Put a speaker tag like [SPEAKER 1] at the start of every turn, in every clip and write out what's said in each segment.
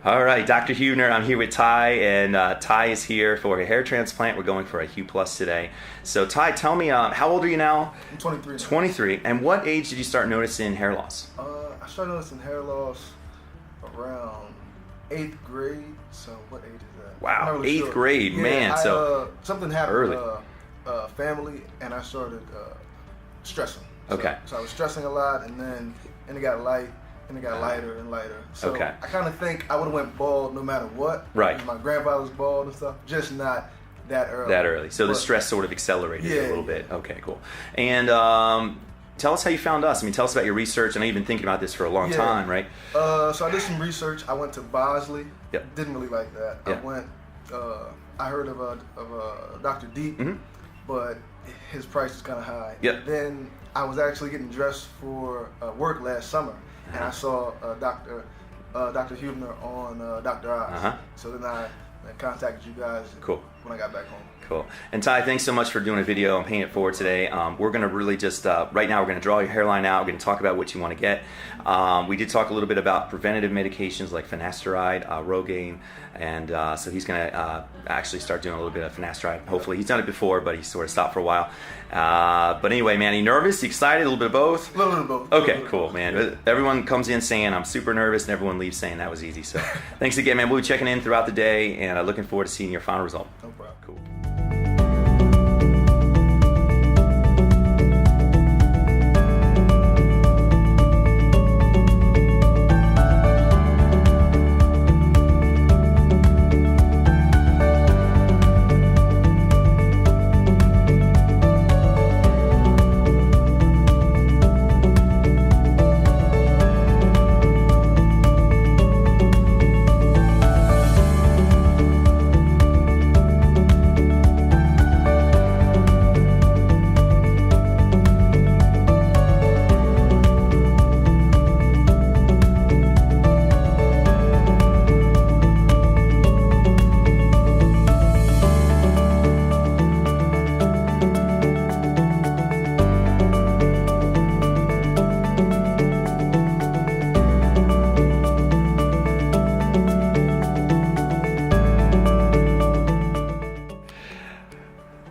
[SPEAKER 1] All right, Dr. Huebner, I'm here with Ty, and Ty is here for a hair transplant. We're going for a Hue Plus today. So Ty, tell me, how old are you now?
[SPEAKER 2] I'm 23.
[SPEAKER 1] 23. And what age did you start noticing hair loss?
[SPEAKER 2] I started noticing hair loss around 8th grade. So what age is that?
[SPEAKER 1] Wow,
[SPEAKER 2] really
[SPEAKER 1] 8th grade,
[SPEAKER 2] yeah,
[SPEAKER 1] man. So
[SPEAKER 2] something happened
[SPEAKER 1] early.
[SPEAKER 2] family, and I started stressing.
[SPEAKER 1] Okay.
[SPEAKER 2] So I was stressing a lot, and it got light. And it got lighter and lighter. So
[SPEAKER 1] okay.
[SPEAKER 2] I kind of think I would have went bald no matter what.
[SPEAKER 1] Right.
[SPEAKER 2] My grandfather was bald and stuff, just not that early.
[SPEAKER 1] That early. So the stress sort of accelerated a little bit. Okay, cool. And tell us how you found us. I mean, tell us about your research. I know you've been thinking about this for a long time, right?
[SPEAKER 2] So I did some research. I went to Bosley.
[SPEAKER 1] Yep.
[SPEAKER 2] Didn't really like that.
[SPEAKER 1] Yep.
[SPEAKER 2] I heard of Dr. Deep, but his price is kind of high.
[SPEAKER 1] Yep.
[SPEAKER 2] Then I was actually getting dressed for work last summer. And I saw Dr. Huebner on Dr. Oz. So then I contacted you guys when I got back home.
[SPEAKER 1] Cool. And Ty, thanks so much for doing a video and paying it forward today. We're going to really just, right now we're going to draw your hairline out. We're going to talk about what you want to get. We did talk a little bit about preventative medications like finasteride, Rogaine, and so he's going to actually start doing a little bit of finasteride. Hopefully, he's done it before, but he sort of stopped for a while. But anyway, man, are you nervous? You excited? A little bit of both?
[SPEAKER 2] A little bit of both.
[SPEAKER 1] Okay, cool, man. Everyone comes in saying I'm super nervous, and everyone leaves saying that was easy. So thanks again, man. We'll be checking in throughout the day, and looking forward to seeing your final result.
[SPEAKER 2] No problem.
[SPEAKER 1] Cool.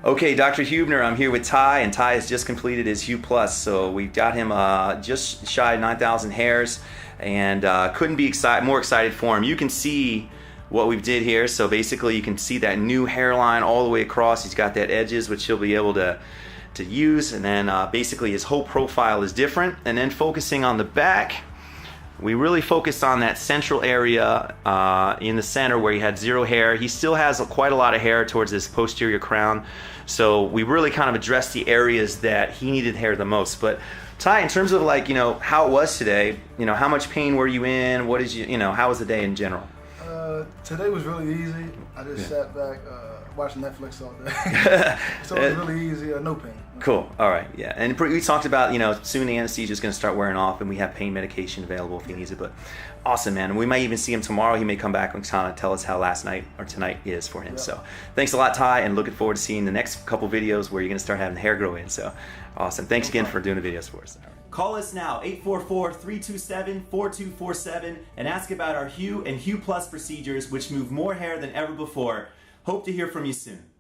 [SPEAKER 1] Okay, Dr. Huebner, I'm here with Ty, and Ty has just completed his Hue Plus. So we've got him just shy of 9,000 hairs, and couldn't be more excited for him. You can see what we did here. So basically, you can see that new hairline all the way across. He's got that edges, which he'll be able to use, and then basically his whole profile is different. And then focusing on the back, we really focused on that central area in the center where he had zero hair. He still has quite a lot of hair towards his posterior crown. So we really kind of addressed the areas that he needed hair the most. But Ty, in terms of like, how it was today, how much pain were you in? What did how was the day in general?
[SPEAKER 2] Today was really easy. I just sat back, watched Netflix all day. So it was really easy, no pain.
[SPEAKER 1] Cool. All right. Yeah. And we talked about, soon the anesthesia is going to start wearing off, and we have pain medication available if he needs it. But awesome, man. And we might even see him tomorrow. He may come back and kind of tell us how last night or tonight is for him. Yeah. So thanks a lot, Ty, and looking forward to seeing the next couple videos where you're going to start having the hair grow in. So awesome. Thanks again for doing the videos for us. Call us now, 844-327-4247, and ask about our Hue and Hue Plus procedures, which move more hair than ever before. Hope to hear from you soon.